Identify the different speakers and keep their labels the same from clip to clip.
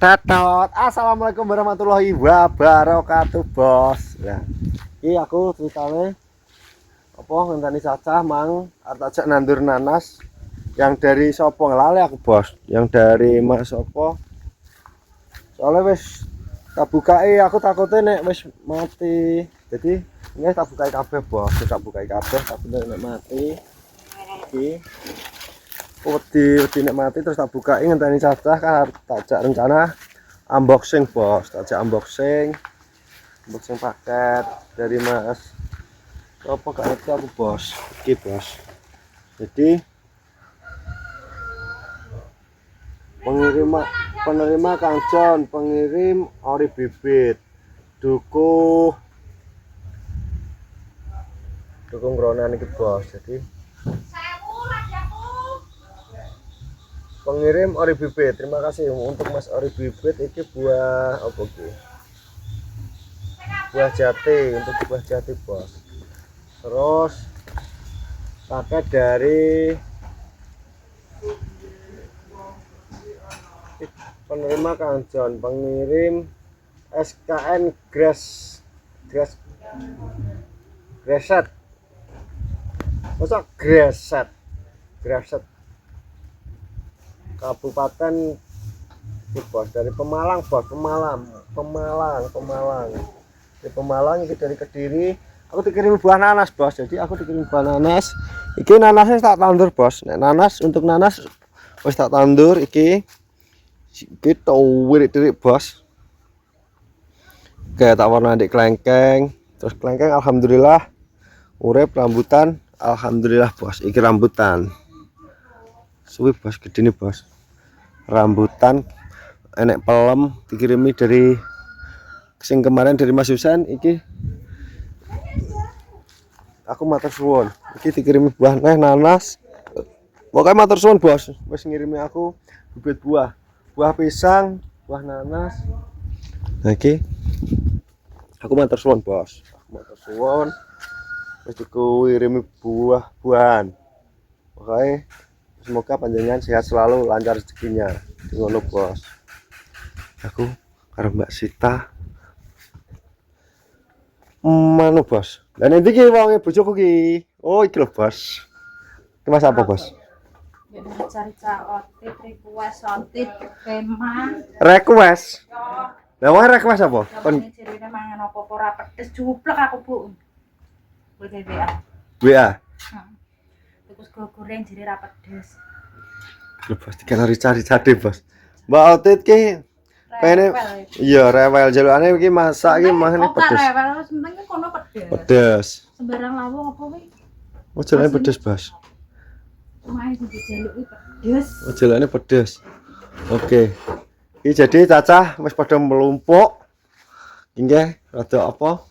Speaker 1: Tetot. Assalamualaikum warahmatullahi wabarakatuh, bos. Nah, ini aku ceritanya apa ngenteni cacah mang arep ajak nandur nanas yang dari sopo ngelale aku, bos. Yang dari Mas sopo. Soalnya wis tak bukai aku takutnya nek wis mati. Jadi ini tak bukai kabeh, bos. Tak bukai kabeh tapi nek mati. Iki wedi nek mati terus tak bukai ngenteni cacah kan tak ajak rencana unboxing, bos. Tak ajak unboxing paket dari Mas apa gak ngerti aku, bos. Iki, bos. Jadi penerima Kang John, pengirim ori bibit, dukung gronan iki, bos. Jadi pengirim ori bibit, terima kasih untuk Mas ori bibit. Iki buah apa iki? Buah jati, untuk buah jati, bos. Terus paket dari penerima Kang John, pengirim SKN Gresset. Masa Gresset Kabupaten ini, bos, dari Pemalang, bos. Pemalang di Pemalang. Ini dari Kediri. Aku dikirim buah nanas, bos. Jadi aku dikirim buah nanas. Iki nanasnya tak tandur, bos. Nek nanas, untuk nanas wis tak tandur. Iki kita wirik-wirik, bos. Kayak tak warna adik kelengkeng. Terus kelengkeng alhamdulillah urip. Rambutan alhamdulillah, bos. Iki rambutan suwi, bos, gede nih, bos. Rambutan enek pelem dikirimi dari sing kemarin dari Mas Yusan. Iki aku matur suwun, iki dikirimi buah nanas. Pokoknya matur suwun, bos, wis ngirimi aku bibit buah pisang, buah nanas. Nah, iki aku matur suwun, bos. Aku matur suwun wis dikirimi buah-buahan. Oke, semoga panjenengan sehat selalu, lancar rezekinya. Ngono, bos. Aku karo Mbak Sita manu, bos. Lah nanti ki wonge bojoku ki. Oh, iki lho, bos. Iki Mas apa, bos?
Speaker 2: Ya cari otit, kemang.
Speaker 1: Request. Lah wong request apa?
Speaker 2: Kon cirine mangan apa-apa ora pedes juplek aku, Bu. Boleh WA.
Speaker 1: WA.
Speaker 2: Terus goreng jere ra pedes.
Speaker 1: Lho, bos, dikalori cari-cari, bos. Mbak Otit ki pengen iya rewel jalukane iki masak iki mangane pedes.
Speaker 2: Ora rewel, penting kono pedes.
Speaker 1: Pedes.
Speaker 2: Sembarang lawuh apa kuwi?
Speaker 1: Oh, jalane pedes, bos.
Speaker 2: Mae dijaluki pedes.
Speaker 1: Oh, jalane pedes. Oke. Iki jadi cacah wis padha melumpuk. Nggih, rada apa?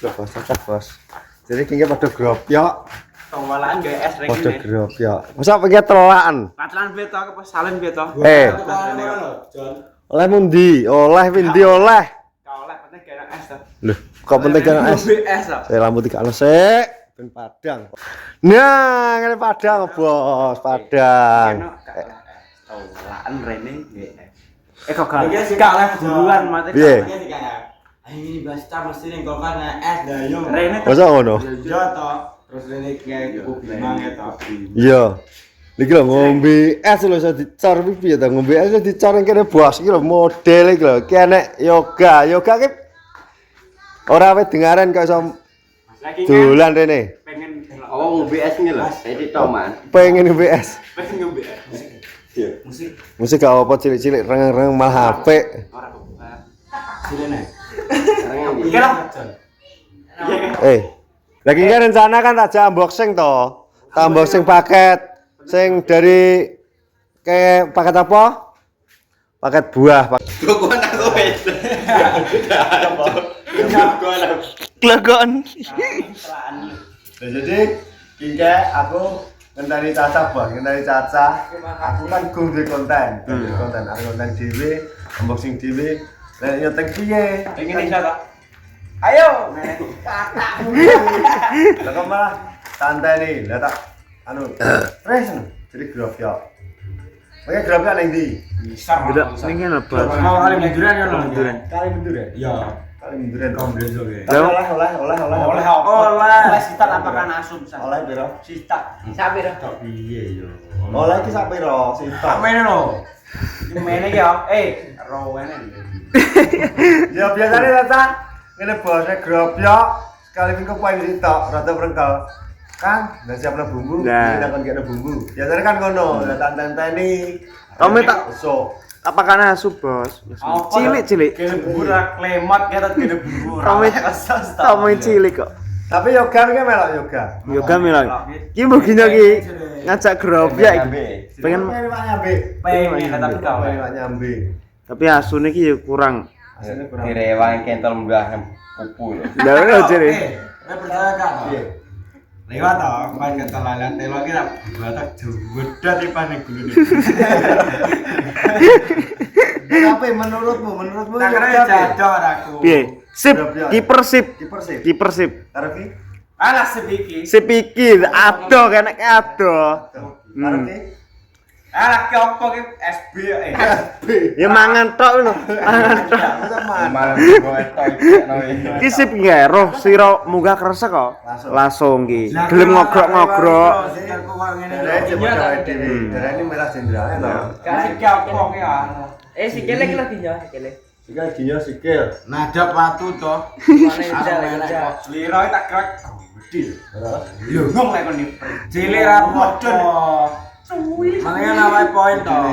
Speaker 1: Lho, bos, cacah, bos. Jadi nggih padha gropyok.
Speaker 3: Tawalan gawe es rek
Speaker 1: Padha
Speaker 3: ini.
Speaker 1: gropyok. Masa pengen telakan?
Speaker 3: Patalan piye to apa salin piye to?
Speaker 1: Oleh mundi? Oleh pindi oleh.
Speaker 3: Ka oleh penting gawe es to.
Speaker 1: Loh, kok penting kan es?
Speaker 3: Ngombe es to.
Speaker 1: Saya lampu tiga sik, ben Padang. Nah, ngene Padang, bos, Padang.
Speaker 3: Tawalan rene gawe es. Kok gak oleh duluan mate.
Speaker 1: Piye?
Speaker 4: Ini basta mesti ning golkan es dayung.
Speaker 3: Rene to.
Speaker 1: Masa ngono?
Speaker 4: Iya to. Terus rene kayak kopi mang to.
Speaker 1: Iya. Iki lho ngombe es lho iso dicor piye ta? Ngombe es iso dicor kene bos iki lho model iki lho. Ki enek yoga ki ora wis dengaran kok iso dolan rene.
Speaker 3: Pengen
Speaker 5: Oh, ngombe es ini lho, jadi toman.
Speaker 1: Pengen ngombe es.
Speaker 3: pengen ngombe es.
Speaker 4: Iya, musik.
Speaker 1: Musik gak apa cilik-cilik reng-reng malah HP.
Speaker 3: Ora kok.
Speaker 4: Sirene.
Speaker 5: Sekarang
Speaker 3: Iki lah.
Speaker 1: Lagi kan rencana kan aja unboxing toh. Tak unboxing paket sing dari kayak paket apa? Paket buah.
Speaker 5: Gua aku wes.
Speaker 1: Klegon. Jadi kingke aku ngenteni cacah, bos. Ngenteni cacah. Aku kan gung di konten. Aku konten dhewe, unboxing dhewe. Lah nyoteng piye?
Speaker 3: Pengen iso to.
Speaker 1: Ayo. Kakakmu. Lah kok malah santai nih. Lah tak anu. Terus jadi gropyok. Oke, grabnya ning ndi?
Speaker 3: Besar.
Speaker 6: Tidak, ini kan bos.
Speaker 3: Mau kali munduran ya lho.
Speaker 6: Munduran.
Speaker 1: Kali munduran.
Speaker 3: Iya.
Speaker 1: Kali munduran.
Speaker 3: Kombenso ge.
Speaker 1: Tapi oleh.
Speaker 3: Oleh apa? Oleh sitat apa kan asum sak.
Speaker 1: Oleh piro?
Speaker 3: Sitat.
Speaker 2: Sapi ro.
Speaker 3: Tok piye yo.
Speaker 1: Oleh iki sak piro? Sitok.
Speaker 3: Samene lho. Iki mene ki yo. Rawene.
Speaker 1: Ya biasanya rata ngene bosnya grobyo sekali minggu poin sitok rada prengkel. Kan udah siap bumbu,
Speaker 6: Nah.
Speaker 1: kita kan gak ada bumbu. Biasanya kan ngono, udah tanteni.
Speaker 6: Kamu tak
Speaker 1: so.
Speaker 6: apa karena asu bos? Cilik.
Speaker 3: Kene bubur klemat kata kene bubur.
Speaker 6: Kamu cilik kok.
Speaker 1: Tapi yoga iki melok yoga.
Speaker 6: Yoga milang. Ki mungkin ki ngajak grup ya iki. Pengen
Speaker 1: Pengen Pak nyambe.
Speaker 3: pengen tapi kau.
Speaker 1: Pengen Pak nyambe.
Speaker 6: tapi asune ki ya kurang.
Speaker 1: Asline kurang.
Speaker 5: Direwang kentol mbah pupu lho.
Speaker 6: Lah ora jere.
Speaker 3: Percaya kan?
Speaker 1: Iya.
Speaker 3: Lewat toh, pas kata lalan telo ki tak batak jewedat di panik gini.
Speaker 1: Tapi menurutmu
Speaker 3: Tak kira jatuh aku.
Speaker 6: Piye? Sip, kiper sip.
Speaker 1: Kiper sih.
Speaker 6: Kiper sip.
Speaker 1: Karo ki?
Speaker 3: Alah sedikit.
Speaker 6: Sip iki ado kene ado.
Speaker 1: Karo ki?
Speaker 3: Alah ki opo ki SB
Speaker 6: Ya mangan tok lho. Mangan tok.
Speaker 1: Sama.
Speaker 5: Malah gue toy
Speaker 6: Ki sip nggih roh sira munggah kresek kok. Langsung ki. Gelem ngogrok-ngogrok.
Speaker 3: Aku kok ngene
Speaker 1: Dari
Speaker 3: lho.
Speaker 1: coba dari dewi. Dari ini merah jenderal ya.
Speaker 3: Kasih ki opo ki ya.
Speaker 2: Sikile ki lagi nyo, sikile.
Speaker 1: Sikil dinyo sikil.
Speaker 3: Nadap watu toh.
Speaker 2: Mana jal.
Speaker 3: Liro tak krek. Gede. Lho ngomong lek kon cilik ra modon. Makanya nawai poin toh.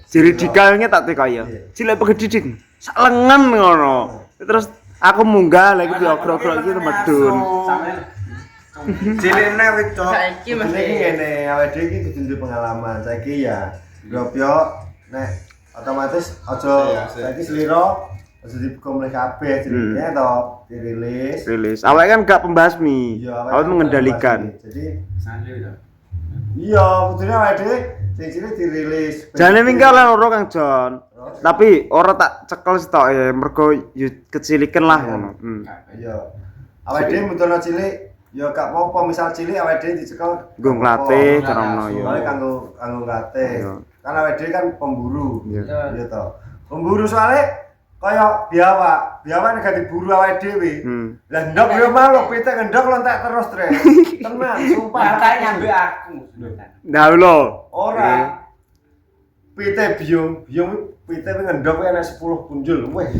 Speaker 6: Jiri dikalnya tak teko ya. Cilik pegedidik. Sak lengan ngono. Terus aku munggah lagi diogrok-ogrok iki medun.
Speaker 3: Cilikne wis toh.
Speaker 2: Saiki
Speaker 1: Ini
Speaker 2: mesti
Speaker 1: ngene awake dhewe iki kudu duwe pengalaman. Saiki ya grobyo nek otomatis aja saiki sliro aja dibuka mulai kabeh jenenge to dirilis.
Speaker 6: Rilis. Awake kan gak pembasmi. Awake mengendalikan.
Speaker 1: Jadi
Speaker 3: Santai to.
Speaker 1: iya kudune awake dhewe sing cilik dirilis.
Speaker 6: Jane minggal loro Kang Jon. Tapi ora tak cekel stok ya mergo keciliken lah ngono.
Speaker 1: Iya. Awake dhewe mundono cilik ya gak apa-apa misal cilik awake dhewe dicekel
Speaker 6: Nggo nglatih carane ya.
Speaker 1: Soale kanggo nglatih.
Speaker 6: Iya.
Speaker 1: Kan awake dhewe kan pemburu.
Speaker 6: Iya.
Speaker 1: Iya to. Pemburu soalnya kaya biawak nek diburu awake dhewe. Lah ndok yo malu pitik ndok lontek terus tre. Tenang, sumpah.
Speaker 3: Makanya nyambe aku.
Speaker 6: Nah lho.
Speaker 1: Ora. Pitik biung pitik ngendok enek 10 punjul. Weh,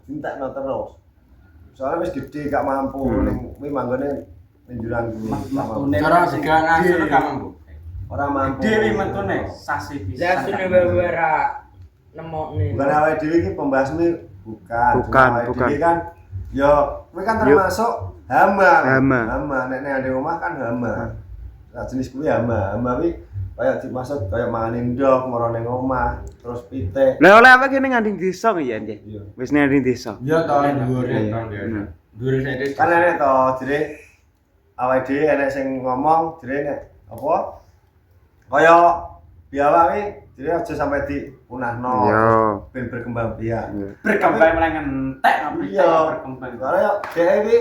Speaker 1: entekno terus. Soalnya wis gede gak mampu ning kuwi manggone njurang kuwi.
Speaker 3: Cara segala ngasih gak mampu.
Speaker 1: Ora mampu.
Speaker 3: Dewi mentune sasi bisa.
Speaker 2: Lah sune beberapa nemokne.
Speaker 1: Bukan awake dhewe iki pembasmi bukan.
Speaker 6: Bukan,
Speaker 1: Awake
Speaker 6: bukan.
Speaker 1: dhewe kan ya kuwi kan termasuk hama.
Speaker 6: Hama.
Speaker 1: Nek nek ade omah kan hama. Nah jenis kuwi hama. Hama kuwi kaya dimaksud kaya manganin ndok moro ning omah terus pitik.
Speaker 6: Lah oleh apa kene nganding desa ya nggih.
Speaker 1: Iya.
Speaker 6: Wis nganding desa.
Speaker 3: Ya toh dhuwure toh. Dhuwure saya
Speaker 1: Kan enek to jere awake dhewe enek sing ngomong jere nek apa kaya biawak kuwi jere aja sampai dipunahno.
Speaker 6: Iya.
Speaker 1: Ben berkembang biak.
Speaker 3: berkembang mulai ngentek
Speaker 1: Iya.
Speaker 3: berkembang.
Speaker 1: Soalnya dia ini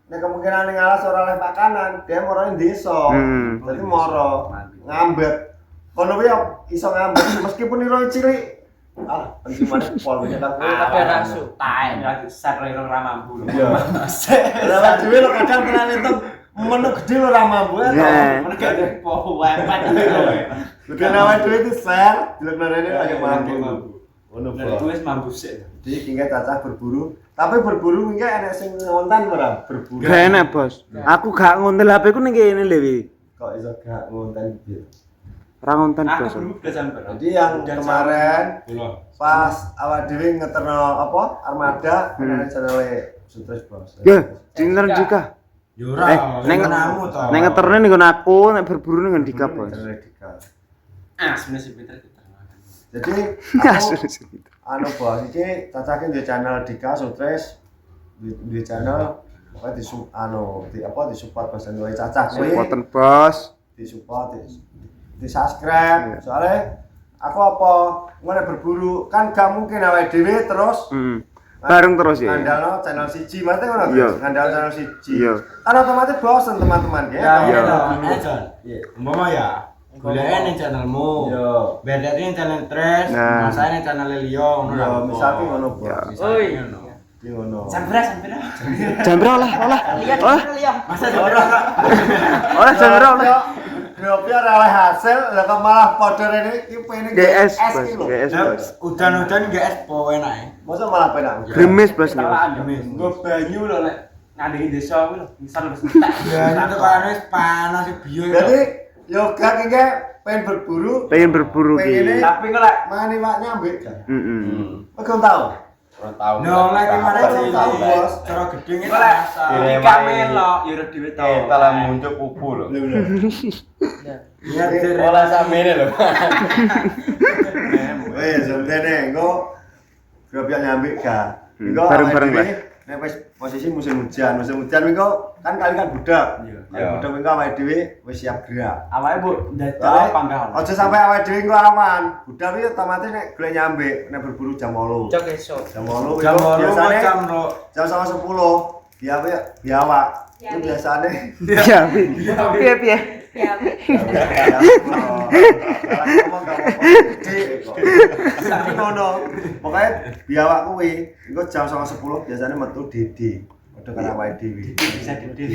Speaker 1: nek kemungkinan ning alas ora oleh pakanan, dia moro ning desa. Dadi moro ngambet. Kono kuwi iso ngambet meskipun ira cilik. Ah, pencimane pol wingi kan kuwi
Speaker 2: Kabeh rasu.
Speaker 3: Tae lagi set liro ra mampu.
Speaker 1: Iya. Lah dhewe lo kadang tenan itu menu gede lo ra mampu ya.
Speaker 3: Mun gak po wepet.
Speaker 1: Gede awake dhewe itu share, dileknane lagi mampu. Ngono
Speaker 3: Dari
Speaker 1: kok.
Speaker 3: wis mampu sik.
Speaker 1: Jadi tinggal cacah berburu, tapi berburu mungkin enek sing ngontan ora berburu.
Speaker 6: Gak enak, Bos. Aku gak ngontel HP ku ning kene lho wi.
Speaker 1: Kok iso gak ngontan gitu.
Speaker 6: Ora ngonten,
Speaker 3: Aku
Speaker 6: Bos.
Speaker 3: dulu udah sampai.
Speaker 1: Jadi yang kemarin
Speaker 3: Kula.
Speaker 1: pas awak dhewe ngeterno apa armada ana channel Sutres Bos.
Speaker 6: Ya, dinner juga.
Speaker 3: Yo ora,
Speaker 6: neng
Speaker 3: namu to.
Speaker 6: neng ngeterne ning aku, nek berburu ning Dika, Bos.
Speaker 3: Ah, sebenarnya si Peter
Speaker 1: Jadi
Speaker 6: Asu.
Speaker 1: aku anu Bos iki cacake di channel Dika Sutres di channel pokoknya di support bahasa Indonesia cacah kuwi
Speaker 6: Supporten, Bos.
Speaker 1: di support di subscribe soalnya aku apa ngene berburu kan gak mungkin awake dhewe terus
Speaker 6: Bareng terus ya.
Speaker 1: ngandalno channel siji mate ngono
Speaker 6: Iya.
Speaker 1: ngandalno channel siji
Speaker 6: Iya.
Speaker 1: kan otomatis bosen teman-teman ya
Speaker 3: Ya,
Speaker 6: Iya.
Speaker 3: John. Umpama ya,
Speaker 4: goleknya ning channelmu.
Speaker 1: Yo.
Speaker 4: Berarti ning channel Tres,
Speaker 6: Nah.
Speaker 4: masane ning channel Leo ngono
Speaker 1: Yo,
Speaker 4: lah.
Speaker 1: misalnya ngono, Bos.
Speaker 2: Oi.
Speaker 1: Iki ngono.
Speaker 3: Sampira.
Speaker 6: Jam berapa lah? Olah. Olah.
Speaker 4: Masa jebret kok.
Speaker 6: Olah jam berapa lah?
Speaker 1: Grupnya ora oleh hasil, lah kok malah podo rene iki pengen
Speaker 6: GS,
Speaker 1: es
Speaker 6: Bos.
Speaker 1: iki lho.
Speaker 6: GS, Bos.
Speaker 4: Udan-udan gak es po enake.
Speaker 1: Masa malah penak.
Speaker 6: Gemes, Bos.
Speaker 3: Nggo banyu lho lek ngandeli desa kuwi lho. Misal wis entek.
Speaker 4: Ya itu kan wis panas biyo.
Speaker 1: Jadi yoga iki pengen berburu,
Speaker 6: Pengen berburu
Speaker 1: pengen
Speaker 6: ki.
Speaker 3: Tapi kok lek
Speaker 1: mani wak nyambik.
Speaker 6: Heeh.
Speaker 1: Kau tahu?
Speaker 5: Orang tahu.
Speaker 4: No, lagi mana
Speaker 1: Tahu,
Speaker 4: sih?
Speaker 1: tahu, Bos.
Speaker 4: Cara gedhe
Speaker 3: kok lek
Speaker 4: biasa.
Speaker 5: Ini
Speaker 3: gak melok ya udah dhewe to.
Speaker 5: Kita lah muncul pupu loh.
Speaker 4: Iya, Dir.
Speaker 5: Olah samene loh.
Speaker 1: Wes, sebenarnya engko grup yang nyambik gak? Engko
Speaker 6: Bareng-bareng lah.
Speaker 1: Nek wis posisi musim hujan engko kan kali kan budak. Kali
Speaker 5: Iya.
Speaker 1: budak engko awake dhewe wis siap gerak.
Speaker 3: Awake Bu
Speaker 1: Soalnya,
Speaker 3: ndadal panggah.
Speaker 1: Aja sampai awake dhewe engko awan. Budak iki otomatis nek golek nyambik, nek berburu jam 8.
Speaker 2: Jok esuk.
Speaker 1: Jam 8
Speaker 4: Jam 8
Speaker 1: biasane
Speaker 4: jam ro.
Speaker 1: jam 10. Biawak. Itu
Speaker 2: Biawak.
Speaker 1: biasane
Speaker 6: Ya. Piye?
Speaker 2: Ya.
Speaker 1: Tapi ngono. Pokoknya biawak kuwi engko jam 10 biasanya metu Dede. Padha karo awake dhewe.
Speaker 3: Bisa dede.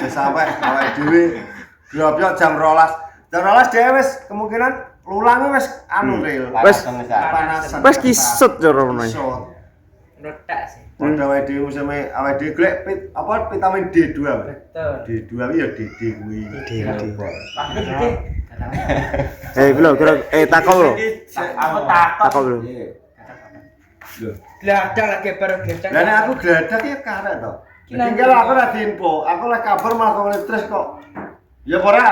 Speaker 1: Sampai awake dhewe grobyo jam 12. Jam 12 dhewe wis kemungkinan lulange wis anu ril.
Speaker 6: Wes
Speaker 1: Panasan.
Speaker 6: wes kisut cara ngono.
Speaker 1: Kisut.
Speaker 2: Rotak sih.
Speaker 1: Padha awake dhewe musim awake dhewe golek vitamin D2.
Speaker 2: Betul.
Speaker 1: D2 kuwi ya Dede kuwi.
Speaker 2: Tapi gede.
Speaker 6: Belum, takok bro.
Speaker 3: Aku takut.
Speaker 6: Takok bro.
Speaker 2: Gladak lagi baru gedang.
Speaker 1: Lah nek aku gladak ya karek to. Tinggal aku ora diinfo, aku lek kabar malah kok stres kok. Ya ora.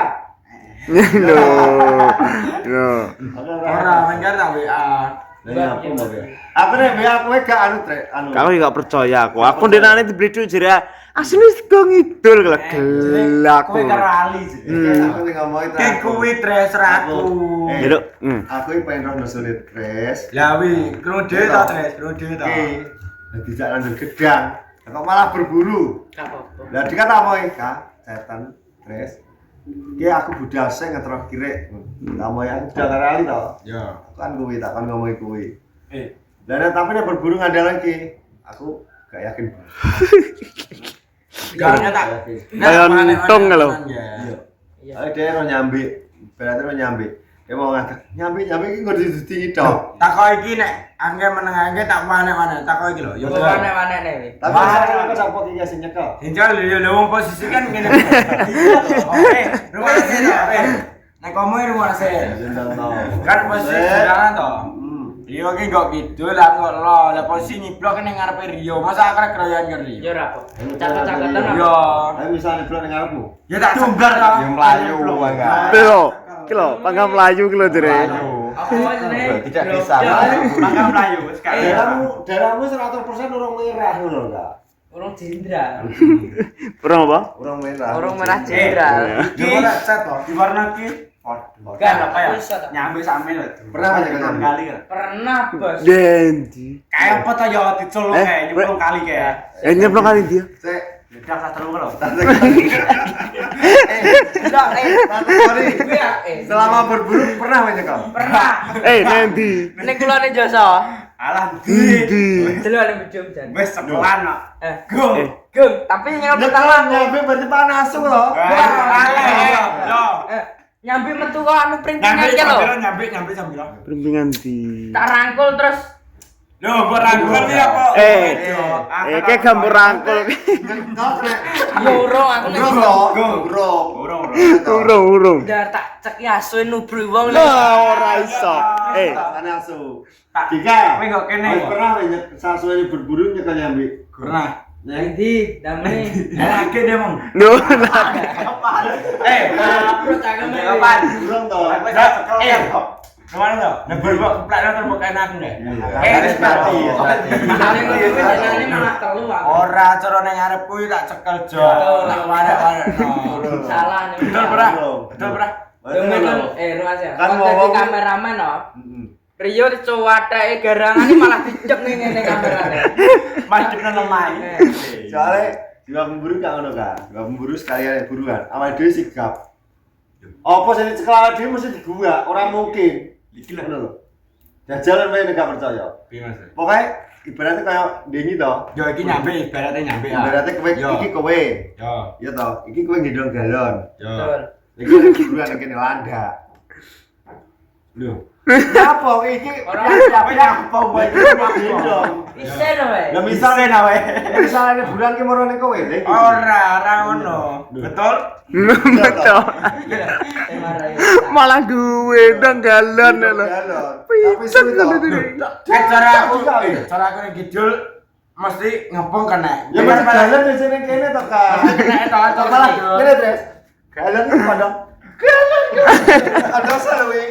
Speaker 6: No.
Speaker 4: Ora menggar tak WA.
Speaker 1: Aku nek WA kowe gak anu trek, anu.
Speaker 6: Kalau gak percaya aku. Aku ndenane dibeli duit jera. Asli wis go ngidul kalau gelak.
Speaker 3: Kowe karo ali sih.
Speaker 1: Aku ning ngomong itu.
Speaker 4: Ki kuwi Tres aku.
Speaker 6: Yuk.
Speaker 1: Aku iki pengen roh nusulit Tres.
Speaker 4: Ya wi, kru dhewe ta Tres, kru dhewe ta.
Speaker 1: Oke. Lah dijak nang gedang. Kok malah berburu.
Speaker 2: Apa-apa.
Speaker 1: Lah dikata apa iki, Kak? Setan Tres. Ki aku budal sing ngetrok kirek. Lah mau aku udah kali to.
Speaker 4: Ya.
Speaker 1: Kan kuwi tak kan ngomong kuwi.
Speaker 3: Eh,
Speaker 1: Lah nek tapi nek berburu ngandel lagi. Aku gak yakin.
Speaker 4: Garnya tak.
Speaker 6: Kayak untung lho.
Speaker 2: Iya.
Speaker 1: Ayo dia ro nyambik. Berarti ro nyambik. Dia mau ngatak nyambik iki nggo didudingi tok.
Speaker 4: Takok iki nek angge meneng angge tak mana-mana. Takok iki lho. Ya
Speaker 2: Yo mana-mana nih.
Speaker 1: Tapi sekarang aku dapat iki sing nyekel.
Speaker 4: Hincal lho wong posisi kan ngene. Oke, rumah sini. Nek komo rumah sini.
Speaker 1: Jendang to.
Speaker 4: Kan posisi jalan to. Rio ki kok kidul aku kok lo. Lah posisi nyiblok ning ngarepe Rio. Masa akrek keroyokan ke Rio.
Speaker 2: Yo ora apa. Catet-catetan apa?
Speaker 4: Yo.
Speaker 1: Ayo misalnya blok ning ngarepmu.
Speaker 4: Ya tak dumbar to.
Speaker 5: Yang Melayu enggak.
Speaker 6: Lho, ki lho, panggang Melayu ki lho jere.
Speaker 2: Apa jenenge?
Speaker 5: Tidak bisa.
Speaker 3: mangga mlayu wis gak.
Speaker 1: Daerahmu 100% urung merah ngono enggak?
Speaker 2: Urung jenderal.
Speaker 6: Urung apa?
Speaker 1: Urung merah.
Speaker 2: Urung merah jenderal.
Speaker 4: Iki ora set to.
Speaker 3: Di warna ki. Waduh.
Speaker 2: Kan
Speaker 3: apa ya?
Speaker 2: aku iso to.
Speaker 3: Nyambe sampe lho.
Speaker 1: Pernah aja kan?
Speaker 3: kali ya.
Speaker 2: Pernah, Bos.
Speaker 6: Dendi.
Speaker 3: Kayak apa to ya dicolong kayak nyemplung kali kayak.
Speaker 6: Nyeblok kali dia.
Speaker 1: Cek.
Speaker 3: Udah satu lho.
Speaker 2: Enggak,
Speaker 1: Sorry.
Speaker 2: gue ya,
Speaker 1: Selama berburu pernah menyekel?
Speaker 2: pernah.
Speaker 6: Dendi.
Speaker 2: Nek kula ning Joso.
Speaker 3: Alah
Speaker 6: Dendi.
Speaker 2: Delok ning bujum jan.
Speaker 3: wis sekolah kok.
Speaker 2: Gung. Gung, tapi nyampe tangan.
Speaker 1: Nyampe berarti panas loh.
Speaker 3: Yo.
Speaker 2: Nyampe metu kok anu printingan ki lho.
Speaker 3: Nyampe sambil.
Speaker 6: Perintingan di.
Speaker 2: Tak rangkul terus
Speaker 3: Lho, gua rangkul iki apa?
Speaker 6: Kayak gambar rangkul.
Speaker 2: yo urung aku nek
Speaker 6: Urung.
Speaker 2: Dar tak cek asu nubru wong lho.
Speaker 6: Lah ora iso.
Speaker 1: Asu. Dika.
Speaker 3: Kowe kok kene.
Speaker 1: Pernah sasuwe berburu nyekel nyambi.
Speaker 3: Pernah.
Speaker 2: Endi damene.
Speaker 3: Lagi deh, Mong.
Speaker 6: Lho.
Speaker 2: Bro cangkeme.
Speaker 3: Kapan?
Speaker 1: Burung to.
Speaker 3: Kemana lo? Nebur kok keplaknya terbuka enak enggak?
Speaker 1: Harus mati.
Speaker 2: Ini malah telu aku.
Speaker 4: Ora cara ning ngarepku iki tak cekel jo. Tak warek-warek.
Speaker 2: Salah nih.
Speaker 3: Betul, Bra. Betul, Bra.
Speaker 2: Ruas ya.
Speaker 1: Kan
Speaker 2: Kan jadi
Speaker 1: ngomong-
Speaker 2: kameramen no. Rio dicuwatake garangan ini malah dicek ning ngene kamerane.
Speaker 3: Mas dipne lemah.
Speaker 1: Soalnya jiwa pemburu gak ngono kan. Jiwa pemburu sekalian buruan. Awal dhewe sigap. Apa sing cekel dhewe mesti digua, ora mungkin.
Speaker 3: Iki lho.
Speaker 1: Ngono lho. Jajalan wae nek gak percaya.
Speaker 3: Piye Mas?
Speaker 1: Pokoke ibaratnya kaya ndingi to.
Speaker 3: Yo iki nyampe ibaratnya nyampe ya.
Speaker 1: Ibaratnya kowe
Speaker 3: Yo.
Speaker 1: iki kowe.
Speaker 3: Yo.
Speaker 1: Iya to, iki kowe gendong galon.
Speaker 3: Yo.
Speaker 2: Betul.
Speaker 1: Iki nek guruan kene landak.
Speaker 3: Lho.
Speaker 1: Apa iki? Apa wae gendong.
Speaker 2: Isen wae.
Speaker 1: Lah misalnya bulan ki marane kowe, lha.
Speaker 3: Ora ngono. Betul?
Speaker 6: Betul.
Speaker 2: Marai.
Speaker 6: Malah duwe dong galon lho.
Speaker 1: Galon. Tapi suwi to.
Speaker 3: Cara aku ning kidul mesti ngepung kena.
Speaker 1: Ya mas galon di sini kene to, Kak.
Speaker 3: Kena to
Speaker 1: Malah ngene, Tres. Galon ki padha. Ada sawi.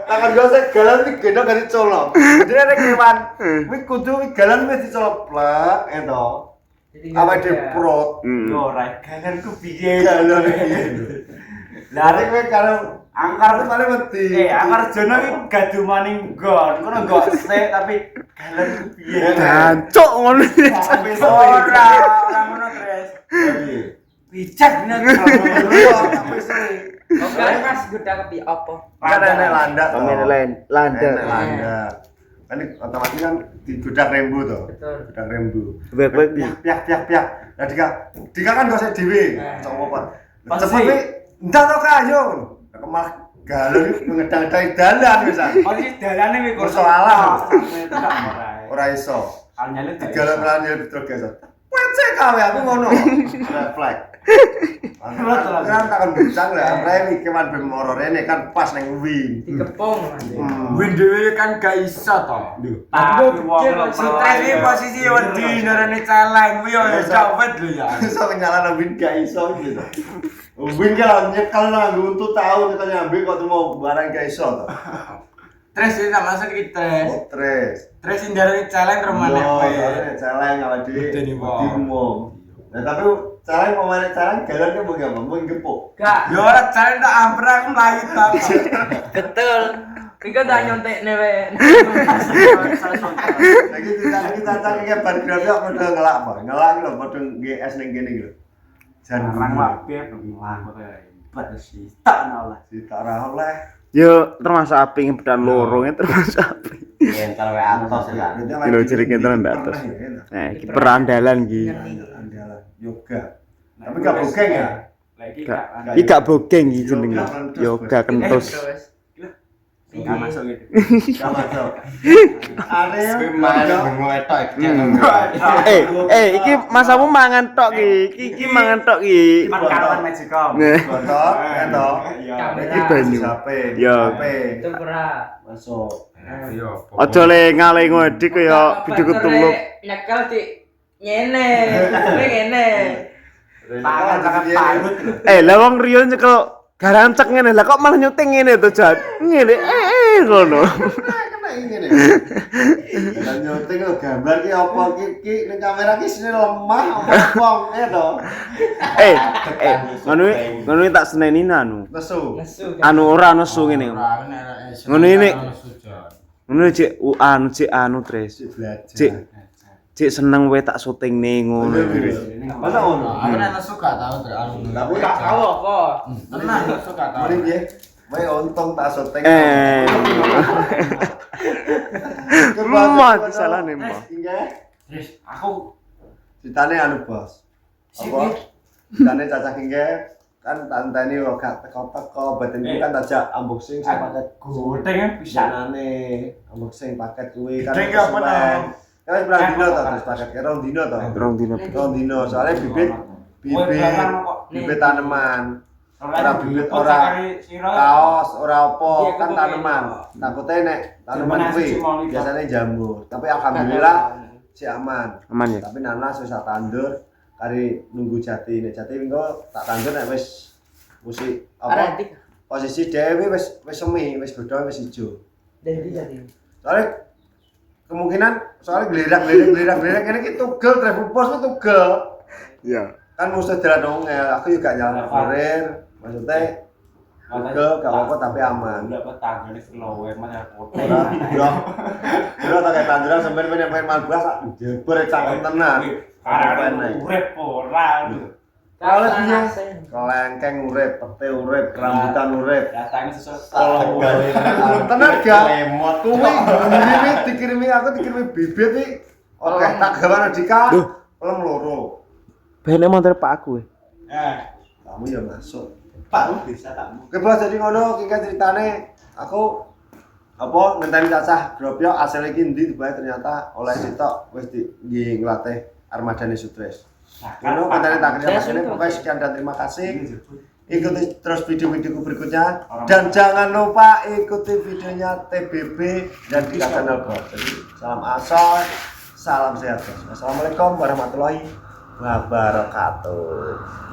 Speaker 1: Tangan gosek galon iki gendong dari colok. Jadi nek kewan, kuwi kudu galon wis dicolok plek ento. Apa di prot.
Speaker 3: Ora galonku piye?
Speaker 1: Galon iki. Lah arek kowe karo angkar ku paling wedi.
Speaker 3: Angkar jono iki gadu maning nggon. Kono nggon sik tapi galonku piye?
Speaker 6: Jancuk ngono.
Speaker 3: Ora ngono, Tres. Pijak nek
Speaker 1: Tapi suwi.
Speaker 2: Oke, Mas gudak kepi apa?
Speaker 1: Kan enek landak. to.
Speaker 6: Pemain
Speaker 1: Enek
Speaker 6: landak.
Speaker 1: landak. Kan ini otomatis kan digodak rembu to.
Speaker 2: Betul.
Speaker 1: Godak rembu.
Speaker 6: Bebek
Speaker 1: Piak. Nah Dika kan gosek dhewe. Cok apa.
Speaker 3: Pasti.
Speaker 1: Cepet wi ndak to Kak yo. Lah malah galon iki ngedang-edangi dalan wisan.
Speaker 3: Posisi dalane kuwi
Speaker 1: Persoalan.
Speaker 3: Ora.
Speaker 1: Ora iso.
Speaker 3: Alnyale
Speaker 1: Galon lan betul geso. Wece kawe aku ngono. Refleks. Kan takon bincang lah, rene kewan bemoro rene kan pas nang wing.
Speaker 2: Dikepung.
Speaker 3: Win dhewe kan gak iso to.
Speaker 2: Aku wong
Speaker 3: Stres iki posisi wedi narane celeng kuwi yo cawet lho ya.
Speaker 1: Iso nyala wing gak iso gitu. Wing kalau nyekel nang untuk tahu nyekel nyambe kok mau barang gak iso to.
Speaker 3: Stres iki tak masuk iki Stres.
Speaker 1: Oh, Tres.
Speaker 3: Stres sing darane celeng remane
Speaker 1: Yo,
Speaker 3: kowe.
Speaker 1: soalnya celeng awak dhewe.
Speaker 3: Wedi wong.
Speaker 1: Diumum. Nah, tapi celeng pemain celeng galon ki mbok apa? Mbok gepuk.
Speaker 2: Gak.
Speaker 3: Yo ora celeng tak amprah aku mlayu ta.
Speaker 2: Betul. Iki tak nyontekne wae.
Speaker 1: Lagi kita iki bar grafi kok padha ngelak apa? Ngelak lho padha GS ning kene iki lho. Jan
Speaker 3: Arang wae belum kowe. Padahal tak nolak.
Speaker 1: Kita ora oleh.
Speaker 6: Yo termasuk api ngebedan lorongnya termasuk api.
Speaker 5: Entar wae atos ya.
Speaker 6: Kilo cilik itu ndak atas. Nah, iki perandalan iki.
Speaker 1: Andalan yoga. Tapi gak bogeng ya?
Speaker 3: Lagi
Speaker 6: Gak iki gak bogeng iki jenenge. Yoga kentus.
Speaker 3: Enggak masuk gitu.
Speaker 1: Gak masuk. Area
Speaker 5: Mangan bemo etok iki.
Speaker 6: Iki masamu mangan tok iki. Iki mangan tok iki.
Speaker 3: Kawan Magicom.
Speaker 6: Nah,
Speaker 1: botol, ento.
Speaker 6: iki banyu.
Speaker 1: Sape.
Speaker 6: Yo.
Speaker 2: Itu pura.
Speaker 1: Masuk.
Speaker 3: Yo.
Speaker 6: Aja le ngale ngodi kaya bidu ketulup.
Speaker 2: Nyekel di ngene. Ngene.
Speaker 3: Tangan parut.
Speaker 6: Lah wong Rio nyekel garancek ngene. Lah kok malah nyuting ngene to, Jan? Ngene ngono.
Speaker 1: Kena ngene. Lah nyoting lho gambar ki apa ki ning kamera ki sine lemah omong ya to.
Speaker 6: Ngono tak seneni anu.
Speaker 1: Nesu.
Speaker 2: Nesu.
Speaker 6: Anu ora nesu ngene. Ngono ini. Ngono cek anu Tres. Cek seneng wae tak syutingne ngono.
Speaker 1: Masa ngono?
Speaker 4: Aku nek suka tau anu.
Speaker 1: Tapi
Speaker 2: Gak tahu apa.
Speaker 4: Tenang suka tau.
Speaker 1: mending nggih. Wae untung tak syuting.
Speaker 6: Mah disalahne mah.
Speaker 1: Nggih.
Speaker 3: Terus aku
Speaker 1: Ceritane anu, Bos. Apa? Ceritane cacah nggih kan tanteni kok gak teko-teko batin iki kan tajak unboxing sing paket
Speaker 3: goteng kan bisa.
Speaker 1: pisanane unboxing paket kuwi kan.
Speaker 3: Goteng apa nang?
Speaker 1: Kan berapa dino to terus paket rong dino to.
Speaker 6: Rong dino.
Speaker 1: Rong dino soalnya bibit tanaman. Ora bibit ora kaos ora apa kan tanaman. Takutnya nek tanaman kuwi biasanya jamur. Tapi alhamdulillah si aman.
Speaker 6: Aman ya.
Speaker 1: Tapi nanas wis tak tandur kari nunggu jati. Nek jati engko tak tandur nek wis musik apa? Posisi dhewe wis semi, wis godhong wis ijo.
Speaker 2: Dari jadi.
Speaker 1: Soalnya gelirak ini ki tugel travel post itu tugel.
Speaker 6: Iya.
Speaker 1: Kan mesti dalan ongel, aku juga jalan kurir. Maksudnya tugel gak apa-apa tapi aman.
Speaker 3: Udah petang ini slow mas ya foto.
Speaker 1: Ora tak kayak tanduran sampean main malbas jeber cangkem tenan.
Speaker 3: Karena urip ora.
Speaker 1: Kalau piye? Kelengkeng urip, pete urip, rambutan urip.
Speaker 3: Datangnya sesuatu.
Speaker 1: Tenan gak?
Speaker 5: Lemot.
Speaker 1: Kuwi ngirimi dikirimi aku dikirimi bibit iki. Oke, tak gawane Dika.
Speaker 6: Duh.
Speaker 1: Pelem loro.
Speaker 6: Ben motor Pak aku.
Speaker 1: Kamu ya masuk.
Speaker 3: Pak bisa takmu.
Speaker 1: Oke, Bos, jadi ngono iki ceritane aku apa ngenteni cacah drop yo asal iki ndi tiba ternyata oleh sitok wis di nglatih armadane Sutres. Ngono ngenteni tak kira ini pokoknya sekian dan terima kasih. Ikuti terus video-videoku berikutnya dan jangan lupa ikuti videonya TBB dan Dika Channel Bos. Jadi salam asal, salam sehat. Wassalamualaikum warahmatullahi wabarakatuh.